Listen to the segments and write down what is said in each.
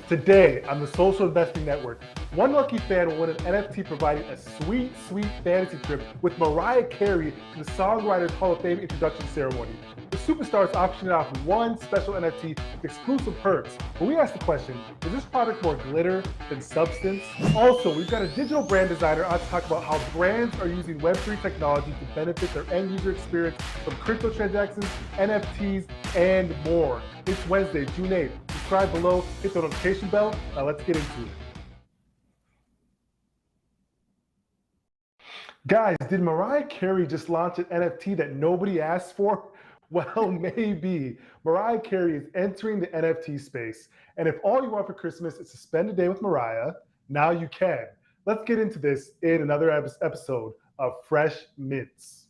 Today on the Social Investing Network, one lucky fan will win an NFT providing a sweet, sweet fantasy trip with Mariah Carey to the Songwriters Hall of Fame introduction ceremony. The superstars auctioned off one special NFT with exclusive perks. But we asked the question, is this product more glitter than substance? Also, we've got a digital brand designer on to talk about how brands are using Web3 technology to benefit their end user experience from crypto transactions, NFTs, and more. It's Wednesday, June 8th. Subscribe below, hit the notification bell. Now let's get into it. Guys, did Mariah Carey just launch an NFT that nobody asked for? Well, maybe. Mariah Carey is entering the NFT space. And if all you want for Christmas is to spend a day with Mariah, now you can. Let's get into this in another episode of Fresh Mints.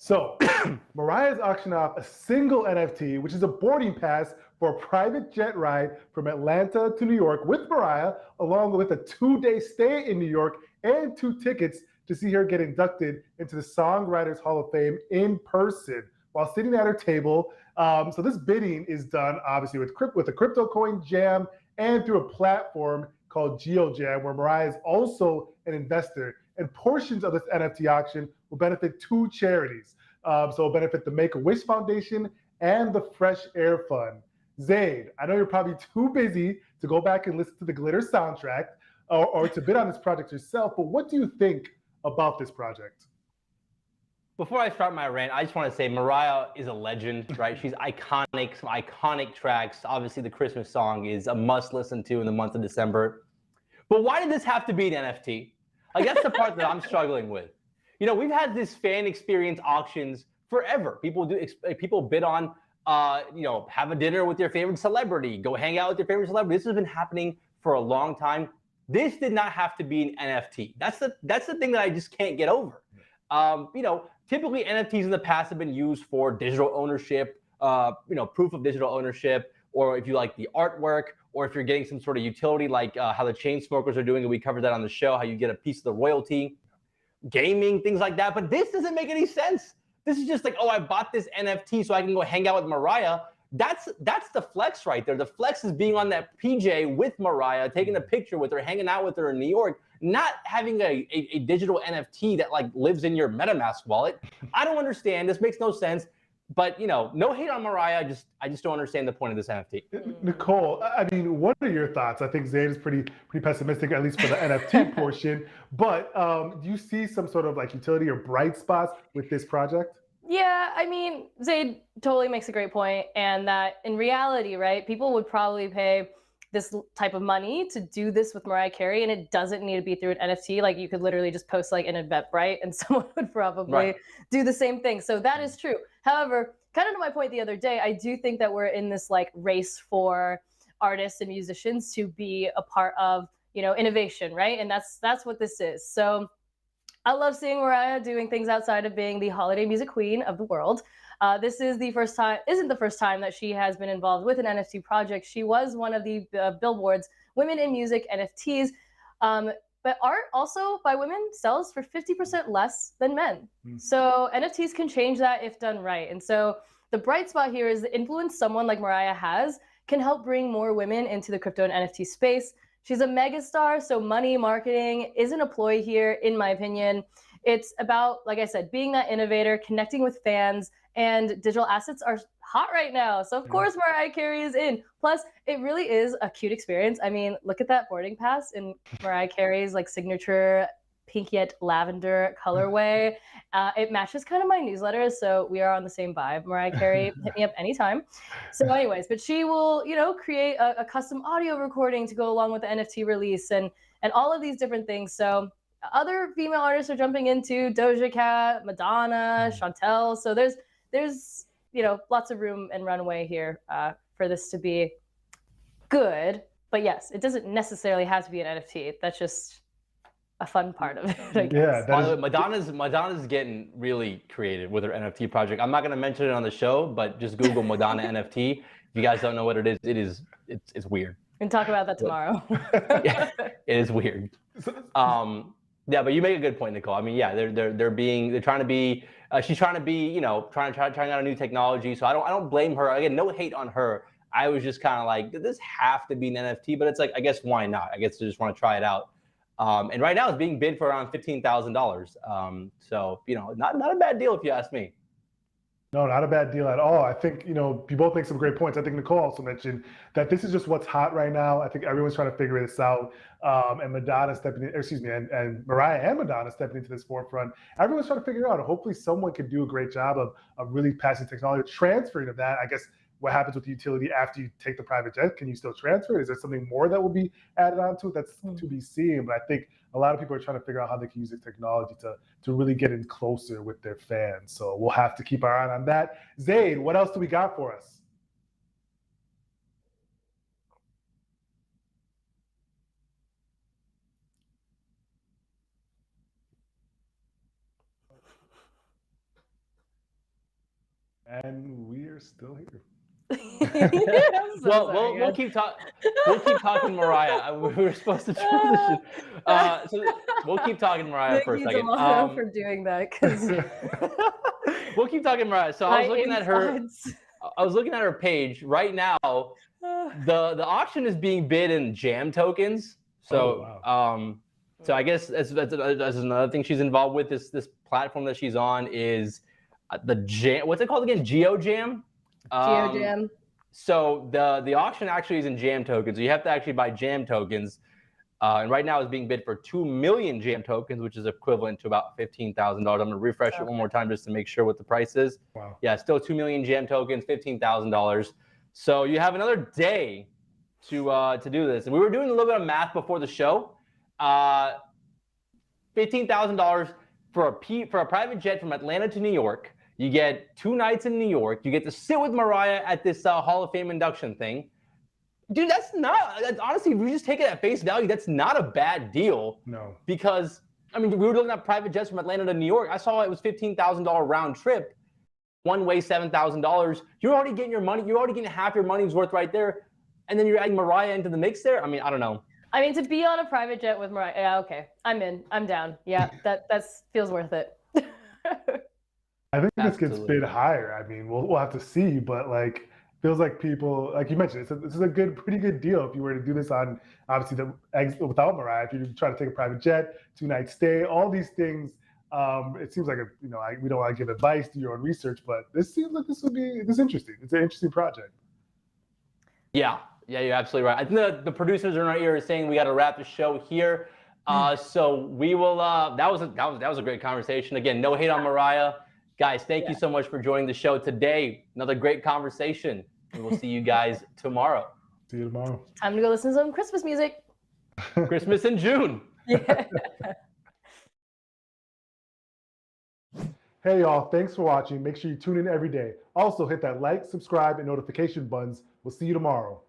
So, Mariah's auctioned off a single NFT, which is a boarding pass for a private jet ride from Atlanta to New York with Mariah, along with a 2-day stay in New York and 2 tickets to see her get inducted into the Songwriters Hall of Fame in person while sitting at her table. So this bidding is done obviously with a crypto coin jam and through a platform called GeoJam, where Mariah is also an investor. And portions of this NFT auction will benefit 2 charities. So it'll benefit the Make-A-Wish Foundation and the Fresh Air Fund. Zaid, I know you're probably too busy to go back and listen to the Glitter soundtrack or to bid on this project yourself, but what do you think about this project? Before I start my rant, I just want to say Mariah is a legend, right? She's iconic, some iconic tracks. Obviously, the Christmas song is a must listen to in the month of December. But why did this have to be an NFT? Like, that's the part that I'm struggling with. You know, we've had this fan experience auctions forever. People bid on, have a dinner with your favorite celebrity, go hang out with your favorite celebrity. This has been happening for a long time. This did not have to be an NFT. That's the thing that I just can't get over. Typically NFTs in the past have been used for digital ownership, proof of digital ownership, or if you like the artwork, or if you're getting some sort of utility like how the chain smokers are doing, and we covered that on the show, how you get a piece of the royalty, gaming, things like that. But this doesn't make any sense. This is just like, oh, I bought this NFT so I can go hang out with Mariah. That's the flex right there. The flex is being on that PJ with Mariah, taking a picture with her, hanging out with her in New York, not having a digital NFT that like lives in your MetaMask wallet. I don't understand. This makes no sense. But no hate on Mariah. I just don't understand the point of this NFT. Nicole, I mean, what are your thoughts? I think Zaid is pretty pessimistic, at least for the NFT portion. But do you see some sort of like utility or bright spots with this project? Yeah, I mean, Zaid totally makes a great point, and that in reality, right, people would probably pay this type of money to do this with Mariah Carey, and it doesn't need to be through an NFT. Like, you could literally just post like an Eventbrite, and someone would probably do the same thing. So that is true. However, kind of to my point the other day, I do think that we're in this like race for artists and musicians to be a part of, innovation, right? And that's what this is. So I love seeing Mariah doing things outside of being the holiday music queen of the world. This isn't the first time that she has been involved with an NFT project. She was one of the Billboard's Women in Music NFTs. But art also by women sells for 50% less than men. So NFTs can change that if done right. And so the bright spot here is the influence someone like Mariah has can help bring more women into the crypto and NFT space. She's a megastar, so money marketing isn't a ploy here, in my opinion. It's about, like I said, being that innovator, connecting with fans, and digital assets are hot right now. So of course Mariah Carey is in. Plus, it really is a cute experience. I mean, look at that boarding pass in Mariah Carey's like signature pink yet lavender colorway. It matches kind of my newsletter, so we are on the same vibe. Mariah Carey, hit me up anytime. So anyways, but she will, create a custom audio recording to go along with the NFT release and all of these different things. So other female artists are jumping into Doja Cat, Madonna, Chantel. So there's lots of room and runway here for this to be good. But yes, it doesn't necessarily have to be an NFT. That's just a fun part of it, I guess. Yeah, Madonna's getting really creative with her NFT project. I'm not going to mention it on the show, but just Google Madonna NFT. If you guys don't know what it is, it's weird. We can talk about that tomorrow. Yeah, it is weird. Yeah, but you make a good point, Nicole. I mean, yeah, they're trying to be. She's trying to be, trying out a new technology. So I don't blame her. Again, no hate on her. I was just kind of like, did this have to be an NFT? But it's like, I guess why not? I guess I just want to try it out. And right now it's being bid for around $15,000. So, you know, not a bad deal if you ask me. No, not a bad deal at all. I think, you know, you both make some great points. I think Nicole also mentioned that this is just what's hot right now. I think everyone's trying to figure this out. And Madonna stepping in, excuse me, and Mariah and Madonna stepping into this forefront. Everyone's trying to figure it out. Hopefully someone can do a great job of really passing technology, transferring of that. I guess what happens with the utility after you take the private jet? Can you still transfer it? Is there something more that will be added onto it? That's to be seen. But I think a lot of people are trying to figure out how they can use this technology to really get in closer with their fans. So we'll have to keep our eye on that. Zaid, what else do we got for us? And we are still here. We'll keep talking, Mariah. We were supposed to transition, so we'll keep talking, Mariah, for a second. Thank you, for doing that. We'll keep talking, Mariah. So I was looking at her. I was looking at her page right now. The auction is being bid in jam tokens. So so I guess that's another thing she's involved with. This platform that she's on is the jam. What's it called again? GeoJam. GeoJam. So the auction actually is in jam tokens. So you have to actually buy jam tokens. And right now it's being bid for 2 million jam tokens, which is equivalent to about $15,000. I'm going to refresh it one more time just to make sure what the price is. Wow. Yeah, still 2 million jam tokens, $15,000. So you have another day to do this. And we were doing a little bit of math before the show. $15,000 for a private jet from Atlanta to New York. You get 2 nights in New York. You get to sit with Mariah at this Hall of Fame induction thing. Dude, that's honestly, if you just take it at face value, that's not a bad deal. No. Because, I mean, we were looking at private jets from Atlanta to New York. I saw it was $15,000 round trip. One way, $7,000. You're already getting your money. You're already getting half your money's worth right there. And then you're adding Mariah into the mix there. I mean, I don't know. I mean, to be on a private jet with Mariah, yeah, okay. I'm in. I'm down. Yeah, that feels worth it. I think this gets bid higher. I mean, we'll have to see, but like, feels like people, like you mentioned, this is a pretty good deal if you were to do this on, obviously, without Mariah. If you try to take a private jet, 2-night stay, all these things. It seems like we don't want to give advice, do your own research, but this seems like this is interesting. It's an interesting project. Yeah, you're absolutely right. I think the producers in our ear are saying we got to wrap the show here. So we will. That was a great conversation. Again, no hate on Mariah. Guys, thank you so much for joining the show today. Another great conversation. And we'll see you guys tomorrow. See you tomorrow. Time to go listen to some Christmas music. Christmas in June. Yeah. Hey, y'all. Thanks for watching. Make sure you tune in every day. Also, hit that like, subscribe, and notification buttons. We'll see you tomorrow.